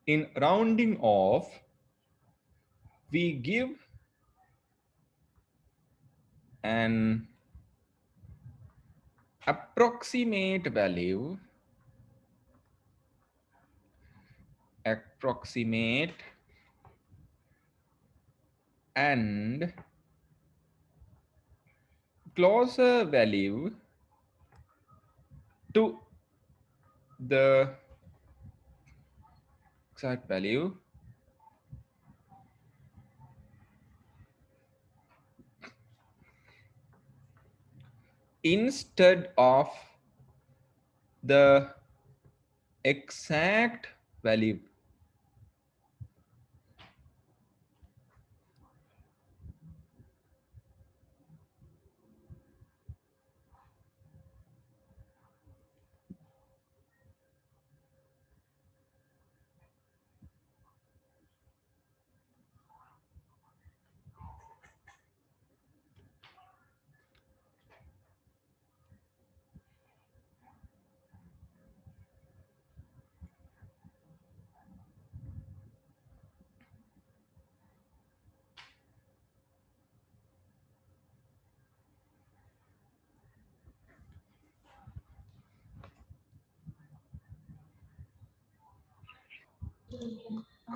in rounding off, we give an approximate value, and closer value to the exact value instead of the exact value.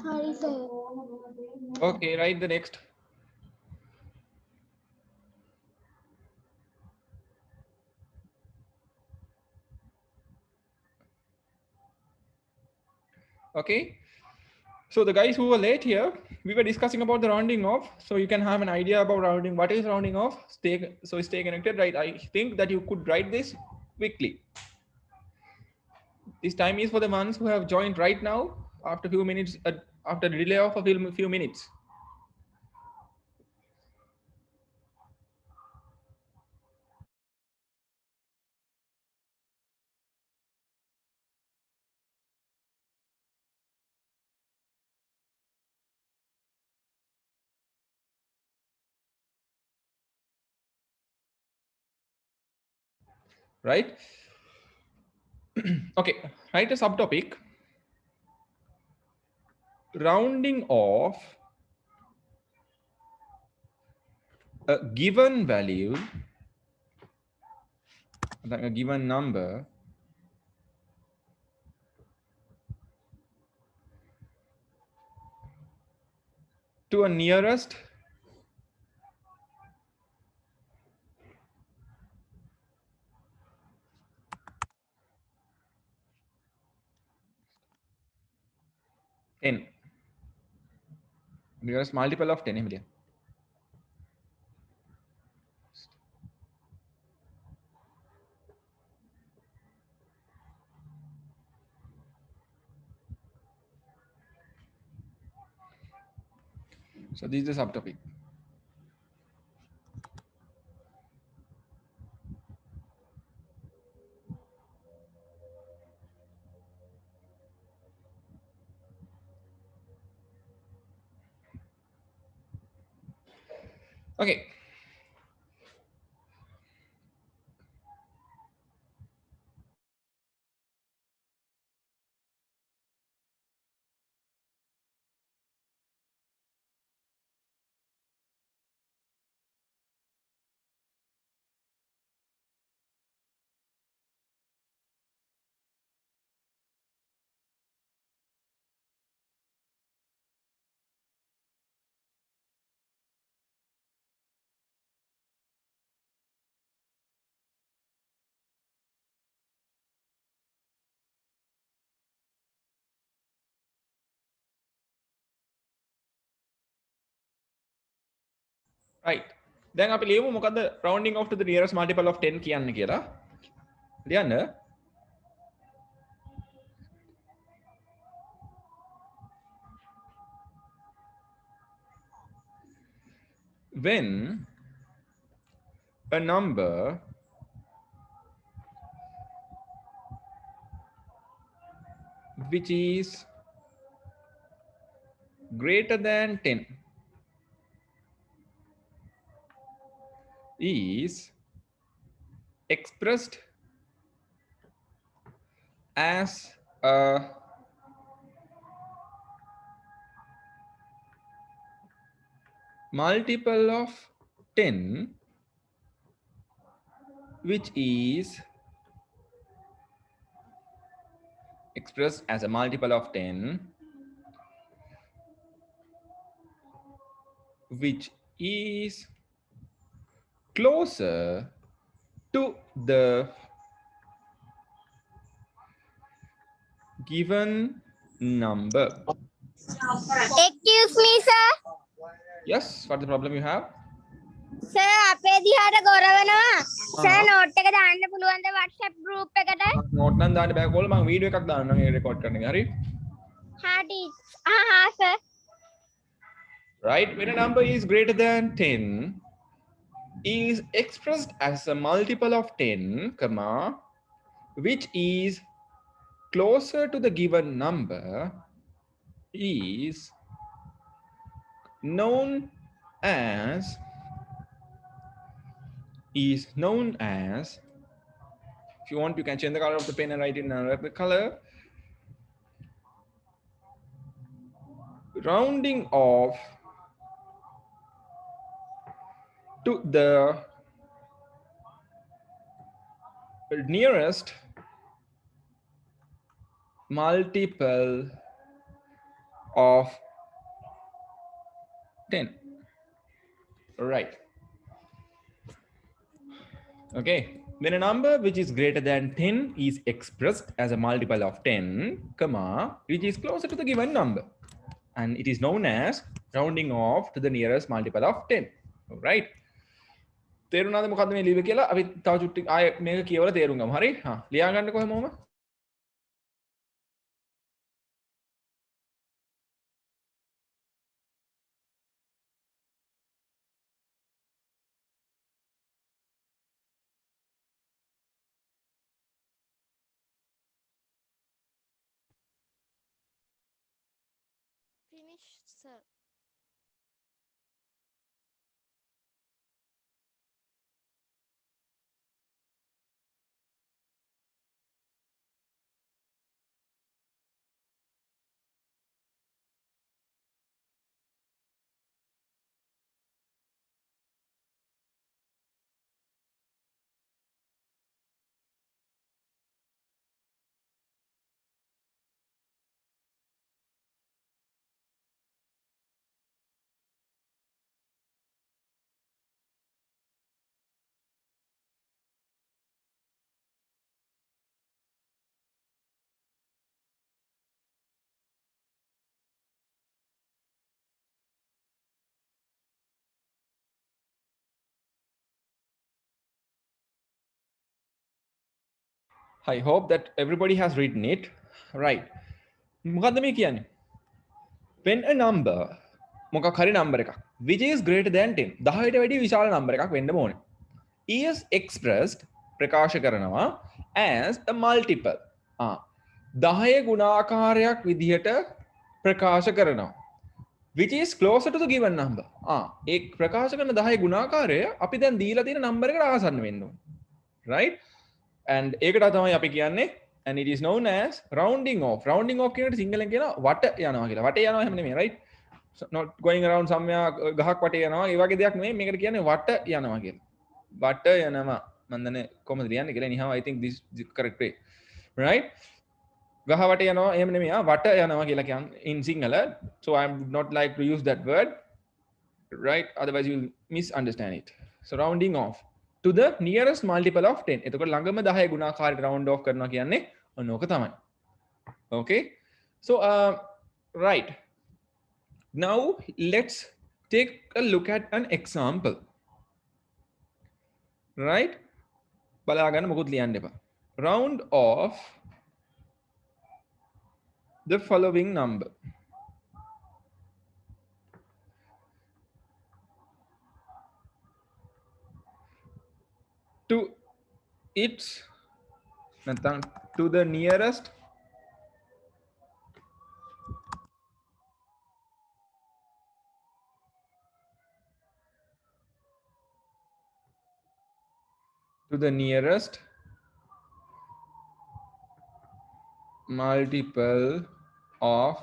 Sorry, sir. Okay, write the next. Okay, so the guys who were late here, we were discussing about the rounding off, so you can have an idea about rounding. What is rounding off? Stay connected, right? I think that you could write this quickly. This time is for the ones who have joined right now after few minutes, after the delay of a few minutes. Right? Okay, write a subtopic. Rounding off a given value, like a given number, to a nearest n, nearest multiple of 10 million. So this is the subtopic. Okay. Right. දැන් අපි ලියමු මොකද්ද rounding off to the nearest multiple of 10 කියන්නේ කියලා. ලියන්න. When a number which is greater than 10 is expressed as a multiple of 10, which is expressed as a multiple of 10, which is closer to the given number. Excuse me, sir. Yes, what's the problem you have? Sir, අපේ දිහාට ගොරවනවා. Sir, note එක දාන්න පුළුවන්ද WhatsApp group එකට? Note නම් දාන්න බෑ කොල්ල මම වීඩියෝ එකක් දාන්නම් මේ රෙකෝඩ් කරන එක. හරි? හා sir. Right, when a number is greater than 10 is expressed as a multiple of 10, comma, which is closer to the given number is known as if you want you can change the color of the pen and write it in another color. Rounding off to the nearest multiple of 10. Right. Okay. When a number which is greater than 10 is expressed as a multiple of 10, comma, which is closer to the given number. And it is known as rounding off to the nearest multiple of 10. Right. තේරුණාද මොකද්ද මේ ලියුවේ කියලා? අපි තව චුට්ටි ආයෙ මේක කියවලා තේරුම් ගමු. හරි? හා ලියා ගන්නකො හැමෝම. Finish, sir. I hope that everybody has written it. Right. මොකද්ද මේ කියන්නේ? When a number මොකක් හරි number එකක් which is greater than 10 10ට වැඩිය විශාල number එකක් වෙන්න ඕනේ. is expressed ප්‍රකාශ කරනවා as a multiple. 10 ගුණාකාරයක් විදිහට ප්‍රකාශ කරනවා. Which is closer to the given number. ඒ ප්‍රකාශ කරන 10 ගුණාකාරය අපි දැන් දීලා තියෙන number එකට ආසන්න වෙන්න ඕනේ. Right? And ඒකට තමයි අපි කියන්නේ and it is known as rounding off. Rounding off කියනට සිංහලෙන් කියනවා වට යනවා කියලා. වටේ යනවා එහෙම නෙමෙයි, right? So not going around somewhere ගහක් වටේ යනවා. ඒ වගේ දෙයක් නෙමෙයි. මේකට කියන්නේ වට යනවා කියලා. වට යනවා. මම දන්නේ කොහොමද ලියන්නේ කියලා. anyhow I think this is correct way. Right? ගහ වටේ යනවා එහෙම නෙමෙයි. වට යනවා කියලා කියන්නේ in sinhala. So I would not like to use that word. Right? Otherwise you will misunderstand it. So rounding off to the nearest multiple of 10. එතකොට ළඟම 10 ගුණාකාරයට round off කරනවා කියන්නේ ඔන්නෝක තමයි. Okay? So right. Now let's take a look at an example. Right? බලා ගන්න මොකුත් ලියන්න එපා. Round off the following number. To its to the nearest multiple of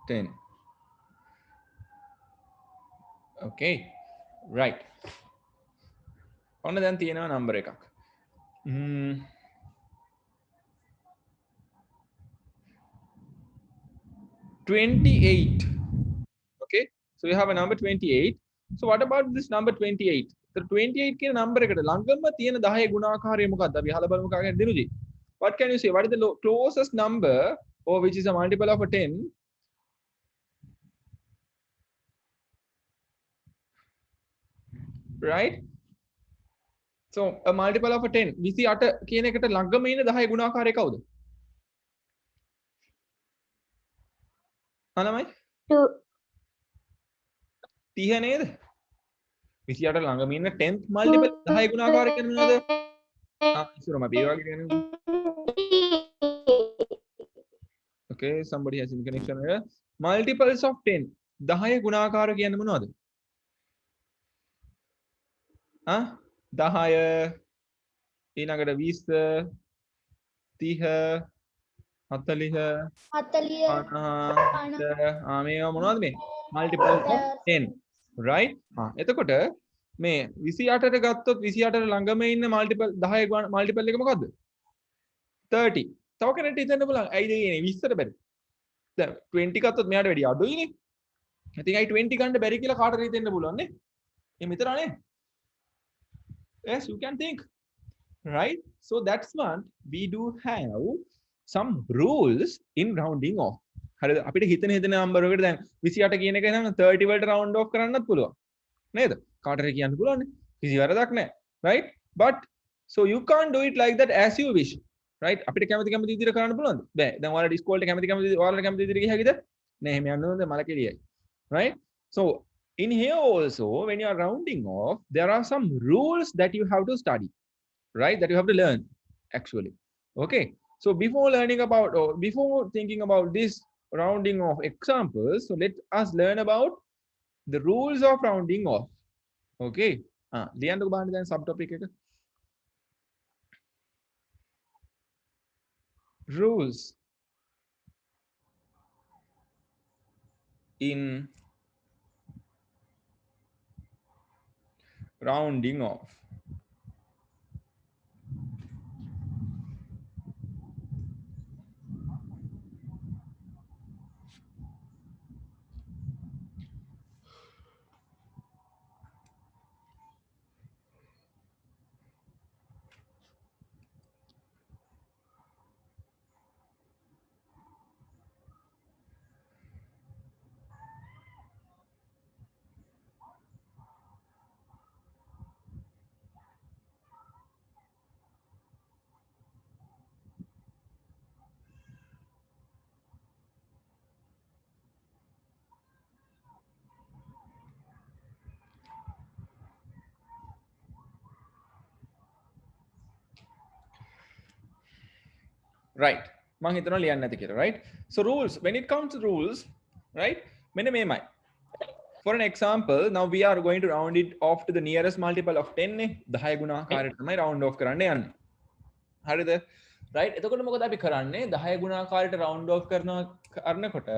10. Okay, right. ඔන්න දැන් තියෙනවා number එකක්. 28. Okay, so you have a number 28. So what about this number 28? So 28 කියන number එකට ළඟම තියෙන 10 ගුණාකාරය මොකක්ද? අපි අහලා බලමු කාගෙන් දිනුජි. What can you say? What is the closest number or which is a multiple of a 10? Right? So a multiple of a 10. 28 කියන එකට ළඟම ඉන්න 10 ගුණාකාරය කවුද? අනමයි? 30 නේද? 28 ළඟම ඉන්න 10th multiple 10 ගුණාකාරය කියන්නේ මොනවද? ඉස්සරම අපි ඒ වගේ කියන්නේ. Okay, somebody has in connection here. Multiples of 10. 10 ගුණාකාර කියන්නේ මොනවද? 10 ඊළඟට 20 30 40 මේවා මොනවද මේ? Multiples of 10. Right? එතකොට මේ 28ට ගත්තොත් 28ට ළඟම ඉන්න multiple 10 multiple එක මොකද්ද? 30. තව කෙනෙක්ට හිතන්න බලන්න. ඇයිද කියන්නේ 20ට බැරි? දැන් 20 ගත්තොත් මෙයාට වැඩි අඩුයිනේ. ඉතින් අයි 20 ගන්න බැරි කියලා කාටද හිතෙන්න පුළුවන් නේ? මේ මෙතනනේ. Yes, you can think. Right? So that's what we do have some rules in rounding off. හරිද? අපිට හිතන number එකකට දැන් 28 කියන එක නම් 30 වලට round off කරන්නත් පුළුවන්. නේද? කාටද කියන්න පුළුවන් නේ. කිසි වරදක් නැහැ. Right? But so you can't do it like that as you wish. Right? අපිට කැමති විදිහට කරන්න පුළුවන්ද? බෑ. දැන් ඔයාලා ඩිස්කෝල්ට කැමති විදිහට ගිය හැකිද? නෑ, එහෙම යන්න ඕනද? මල කෙලියයි. Right? So in here also, when you are rounding off, there are some rules that you have to study, right? That you have to learn, actually. Okay. So before learning about, or before thinking about this rounding off examples, so let us learn about the rules of rounding off. Okay. ලියන්නකො බලන්න දැන් subtopic එක. Rules in rounding off. Right. මං හිතනවා ලියන්න නැති කියලා, right? So rules, when it comes to rules, right? මෙන්න මේමයි. For an example, now we are going to round it off to the nearest multiple of 10 නේ. 10 ගුණාකාරයට තමයි round off කරන්න යන්නේ. හරිද? right? එතකොට මොකද අපි කරන්නේ? 10 ගුණාකාරයට round off කරනකොට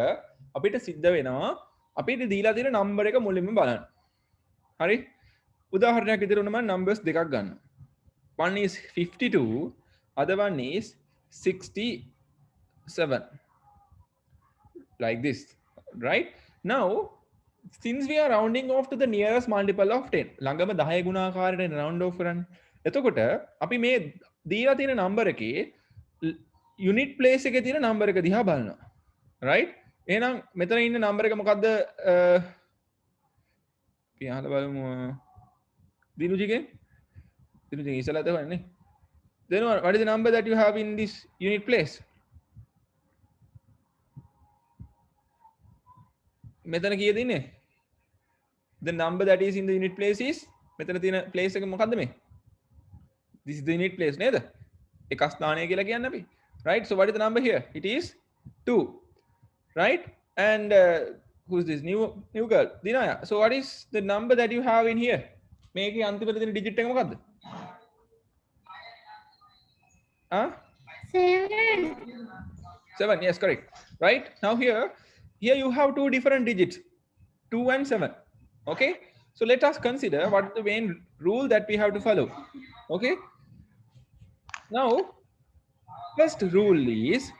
අපිට සිද්ධ වෙනවා අපිට දීලා තියෙන number එක මුලින්ම බලන්න. හරි? උදාහරණයක් විදිහට උනම numbers දෙකක් ගන්න. One is 52, other one is 67, like this, right? Now since we are rounding off to the nearest multiple of 10, ළඟම 10 ගුණාකාරයට round off කරන්නේ. එතකොට අපි මේ දීලා තියෙන number එකේ unit place එකේ තියෙන number එක දිහා බලනවා, right? එහෙනම් මෙතන ඉන්න number එක මොකද්ද? අපි අහලා බලමු දිනුජිගෙන්. දිනුජිගෙන් ඉස්සලා තවන්නේ. Then what is the number that you have in this unit place? මෙතන කීයද ඉන්නේ? The number that is in the unit place is මෙතන තියෙන place එක මොකද්ද මේ? This is the unit place නේද? එක ස්ථානය කියලා කියන්නේ අපි. Right? So what is the number here? It is 2. Right? And who's this new girl? Dinaya. So what is the number that you have in here? මේකේ අන්තිමට තියෙන digit එක මොකද්ද? 7. Yes, correct. Right? Now here you have two different digits, 2 and 7. Okay? So let us consider what is the main rule that we have to follow. Okay. Now, first rule is,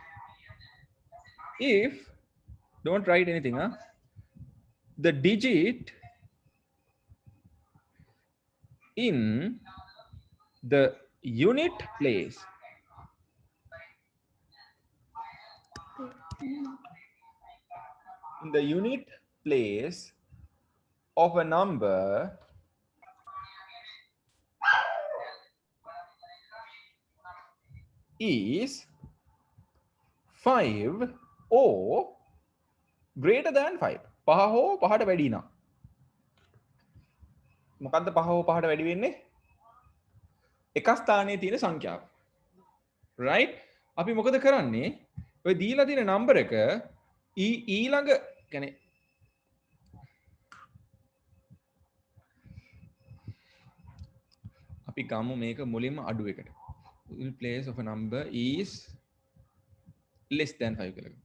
if, don't write anything, huh? The digit in the unit place, in the unit place of a number is 5 or greater than 5. පහ හෝ පහට වැඩි නම්. මොකද්ද පහ හෝ පහට වැඩි වෙන්නේ? එක ස්ථානයේ තියෙන සංඛ්‍යාව. right? අපි මොකද කරන්නේ? ඔය දීලා තියෙන නම්බර් එක ඊළඟ يعني අපි ගමු මේක මුලින්ම අඩු එකට. will place of a number is less than 5 කියලා.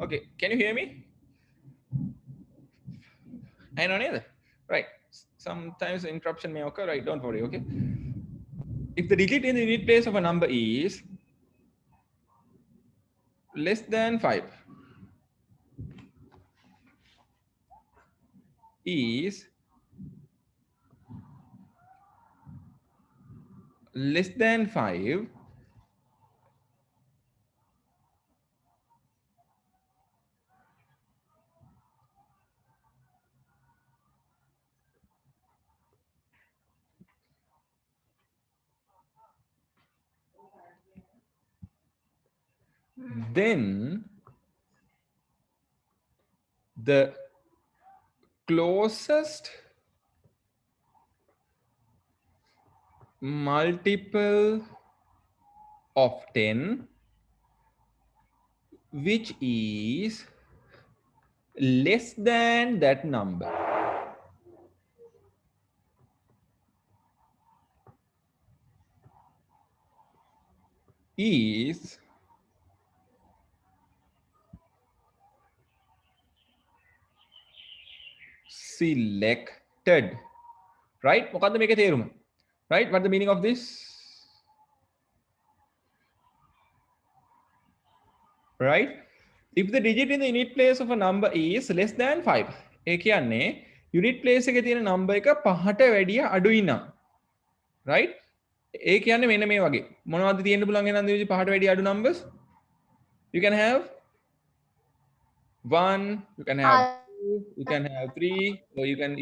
Okay, can you hear me? I know neither. Right. Sometimes interruption may occur, right? Don't worry, okay? If the digit in the unit place of a number is less than 5, is less than 5, then the closest multiple of 10 which is less than that number is selected. Right? මොකද්ද මේකේ තේරුම? Right? What the meaning of this? Right? If the digit in the unit place of a number is less than 5, ඒ කියන්නේ unit place එකේ තියෙන number එක 5ට වැඩිය අඩුයි නම්. Right? ඒ කියන්නේ මෙන්න මේ වගේ. මොනවද තියෙන්න පුළුවන් එහෙනම් දෙවිදි 5ට වැඩිය අඩු numbers? You can have 1, you can have 2, you can have 3, or you can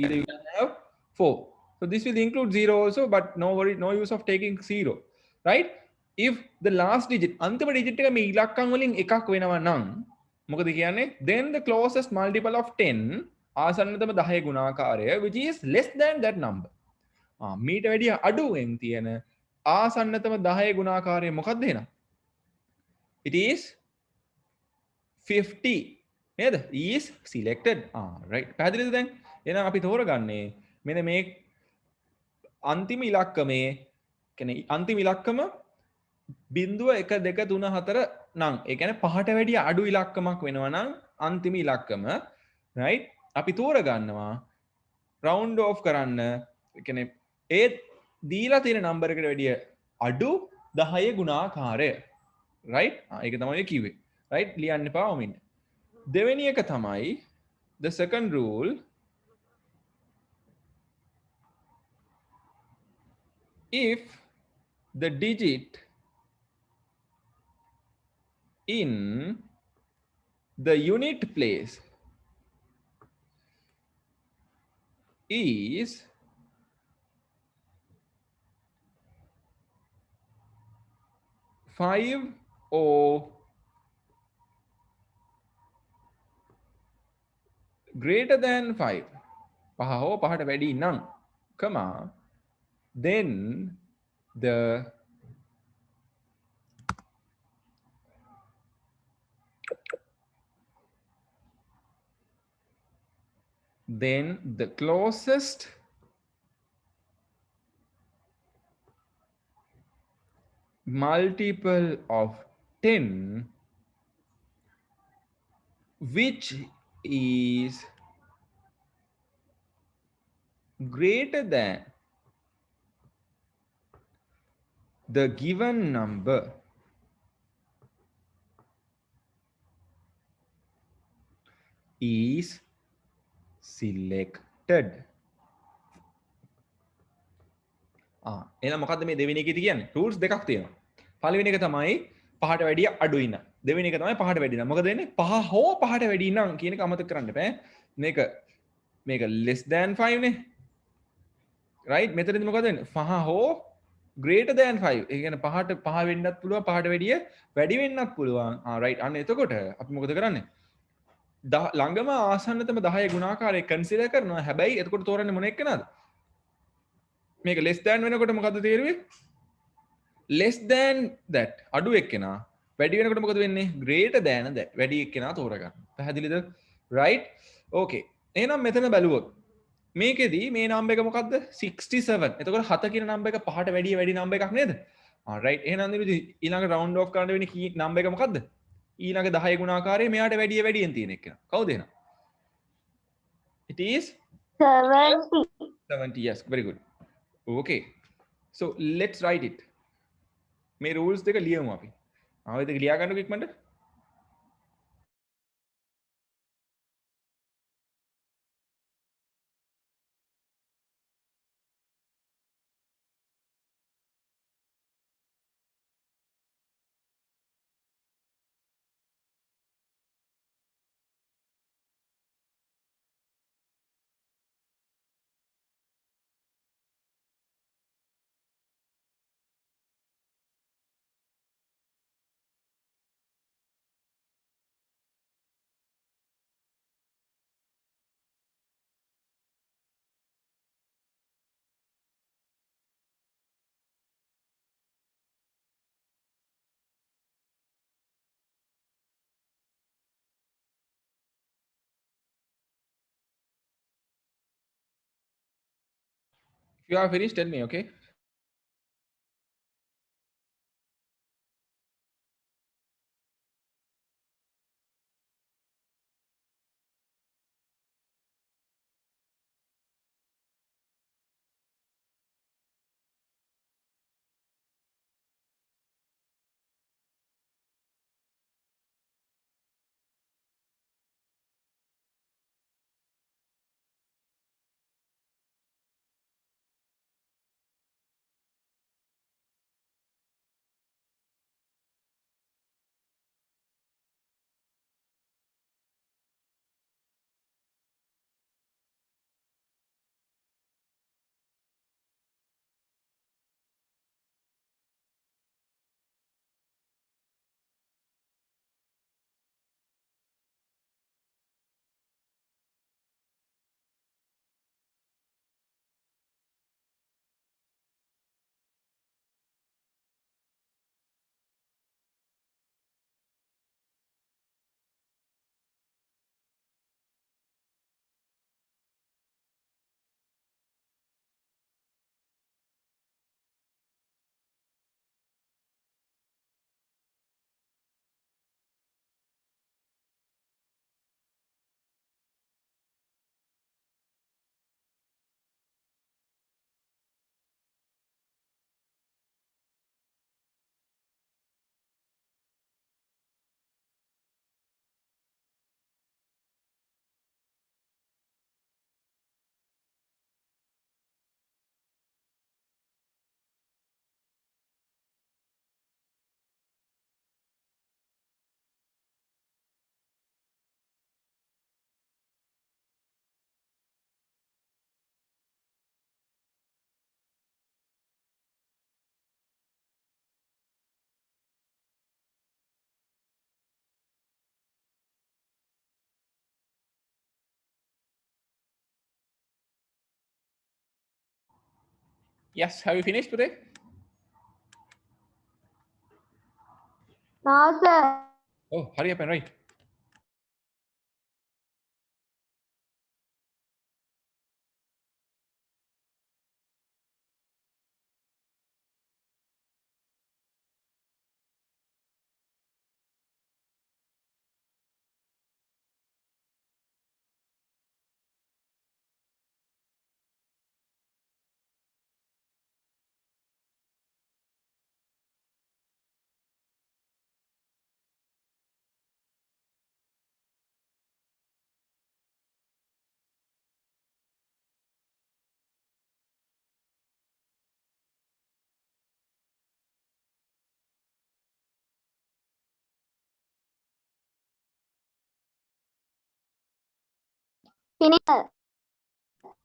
have 4. So this will include 0 also, but no worry, no use of taking 0. Right? If the last digit, අන්තිම digit එක මේ ඉලක්කම් වලින් එකක් වෙනවා නම් මොකද කියන්නේ? Then the closest multiple of 10 ආසන්නතම 10 ගුණාකාරය which is less than that number. මීට වැඩිය අඩුවෙන් තියෙන ආසන්නතම 10 ගුණාකාරය මොකක්ද එහෙනම්? It is 50. නේද? is selected. right. පැහැදිලිද දැන්? එහෙනම් අපි තෝරගන්නේ මෙන්න මේ අන්තිම ඉලක්කමේ කියන්නේ අන්තිම ඉලක්කම 0.1 2 3 4 නම් ඒ කියන්නේ 5ට වැඩිය අඩු ඉලක්කමක් වෙනවා නම් අන්තිම ඉලක්කම right අපි තෝරගන්නවා round off කරන්න ඒ කියන්නේ ඒ දීලා තියෙන නම්බර් එකට වැඩිය අඩු 10 ගුණාකාරය right ඒක තමයි කිව්වේ right ලියන්න එපා ඔමින් දෙවෙනි එක තමයි the second rule if the digit in the unit place is five or greater than 5 පහ හෝ පහට වැඩි නම් comma then then the closest multiple of 10 which is greater than the given number is selected. එහෙනම් මොකද්ද මේ දෙවෙනි එකේදී කියන්නේ? rules දෙකක් තියෙනවා. පළවෙනි එක තමයි පහට වැඩිය අඩුයි නම්. දෙවෙනි එක තමයි පහට වැඩි නම්. මොකද වෙන්නේ? පහ හෝ පහට වැඩි නම් කියන එක අමතක කරන්න බෑ. මේක less than 5 නේ. right? මෙතනදී මොකද වෙන්නේ? පහ හෝ greater than 5. ඒ කියන්නේ පහට පහ වෙන්නත් පුළුවන්, පහට වැඩිය වැඩි වෙන්නත් පුළුවන්. right. අන්න එතකොට අපි මොකද කරන්නේ? ළඟම ආසන්නතම 10 ගුණාකාරය කන්සිඩර් කරනවා. හැබැයි එතකොට තෝරන්නේ මොන එක්කනද? මේක less than වෙනකොට මොකද්ද තේරුවේ? less than that අඩු එක්කෙනා වැඩි වෙනකොට මොකද වෙන්නේ? greater than that වැඩි එක්කෙනා තෝරගන්න. පැහැදිලිද? right. okay. එහෙනම් මෙතන බැලුවොත් මේකෙදී මේ නම්බර් එක මොකද්ද? 67. එතකොට 7 කියන නම්බර් එක පහට වැඩි නම්බර් එකක් නේද? right. එහෙනම් නිරුදි ඊළඟ round off කරන්න වෙන්නේ කී නම්බර් එක මොකද්ද? ඊළඟ 10 ගුණාකාරයේ මෙයාට වැඩියෙන් තියෙන එක්කෙනා. කවුද එහෙනම්? it is 70. 70. yes, very good. okay. so let's write it. මේ rules දෙක ලියමු අපි. ආයෙත් දෙක ලියා ගන්නකො ඉක්මනට. If you are finished, tell me, okay? Yes, have you finished today? No, sir. Oh, hurry up and write.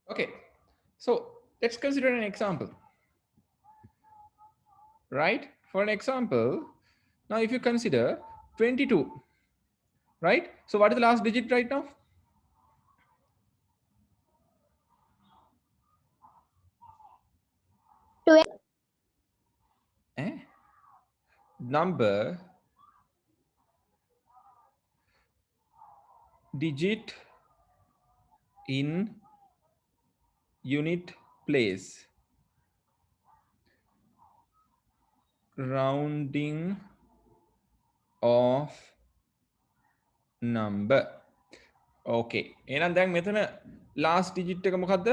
Okay, so let's consider an example. Right? For an example, now if you consider 22, right? So what is the last digit right now? Number digit in unit place, rounding of number. Okay, එහෙනම් දැන් මෙතන last digit එක මොකද්ද?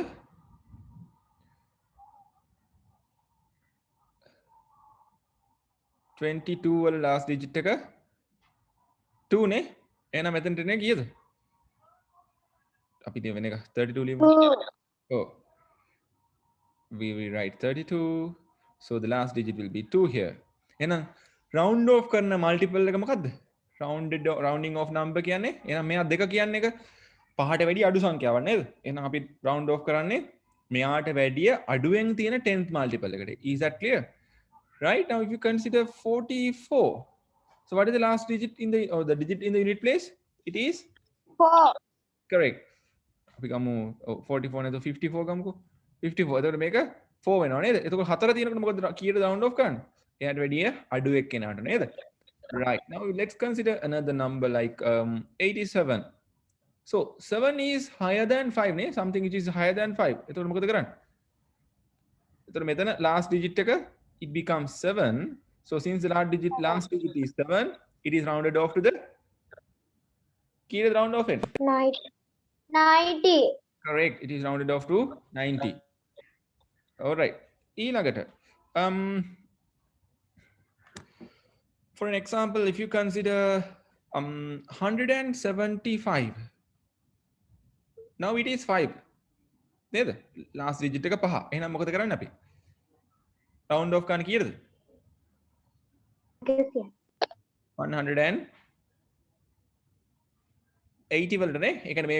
22 වල last digit එක 2 නේ. එහෙනම් මෙතනට එන්නේ කීයද? අපි දෙවෙනි එක 32 ලියමු. Oh, we will write 32. So the last digit will be 2 here. එහෙනම් round off කරන multiple එක මොකද්ද? Rounding off number කියන්නේ එහෙනම් මෙයා දෙක කියන්නේ එක පහට වැඩි අඩු සංඛ්‍යාවක් නේද? එහෙනම් අපි round off කරන්නේ මෙයාට වැඩිය අඩුවෙන් තියෙන 10th multiple එකට. Is that clear? Right? Now if you consider 44. So what is the last digit in the the digit in the unit place? It is 4. correct. අපි ගමු 44 නේද 54 ගමුකෝ. 54. එතකොට මේක 4 වෙනවා නේද? එතකොට 4 තියෙනකොට මොකද කීයට round off කරන්නේ? එයාට වැඩිය අඩු එක් කෙනාට නේද? Right. Now let's consider another number like 87. So 7 is higher than 5 නේ? Something which is higher than 5. එතකොට මොකද කරන්නේ? එතකොට මෙතන last digit එක it becomes 7. So since the last digit is 7, it is rounded off to the key round off it. 90. Correct. It is rounded off to 90. All right. ඊළඟට for an example, if you consider 175. Now it is 5. නේද? last digit එක 5. එහෙනම් මොකද කරන්නේ අපි? round off කරන්න කීයද? 180 වලට නේ. ඒ කියන්නේ මේ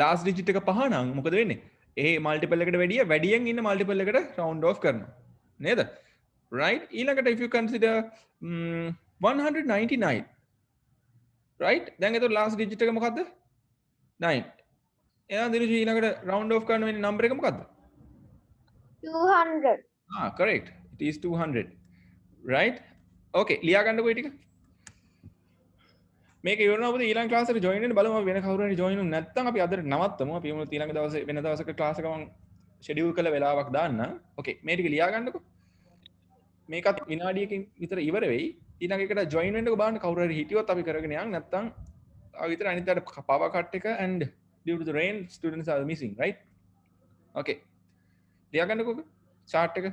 last digit එක 5 නම් මොකද වෙන්නේ? ඒ multiple එකට වැඩියෙන් ඉන්න multiple එකට round off කරනවා. නේද? Right? ඊළඟට if you consider 199. Right? දැන් එතකොට last digit එක මොකද්ද? 9. එහෙනම් දිනුෂි ඊළඟට round off කරන්න වෙන්නේ number එක මොකද්ද? 200. Correct. It is 200. Right? Okay, ලියා ගන්නකො ඒ ටික. මේක ඉවරනවා පුතේ ඊළඟ ක්ලාස් එකට join වෙන්න බලමු අපි වෙන කවුරු හරි join වුනේ නැත්නම් අපි අදට නවත්තමු. අපි ඊළඟ දවසේ වෙන දවසක ක්ලාස් එක මම schedule කළ වෙලාවක් දාන්නම්. Okay, මේ ටික ලියා ගන්නකො. මේකත් විනාඩියකින් විතර ඉවර වෙයි. ඊළඟ එකට join වෙන්නකො බලන්න කවුරු හරි හිටියොත් අපි කරගෙන යන් නැත්නම් විතර අනිත් අයට power cut එක and due to the rain students are missing, right? Okay. ලියා ගන්නකො chart එක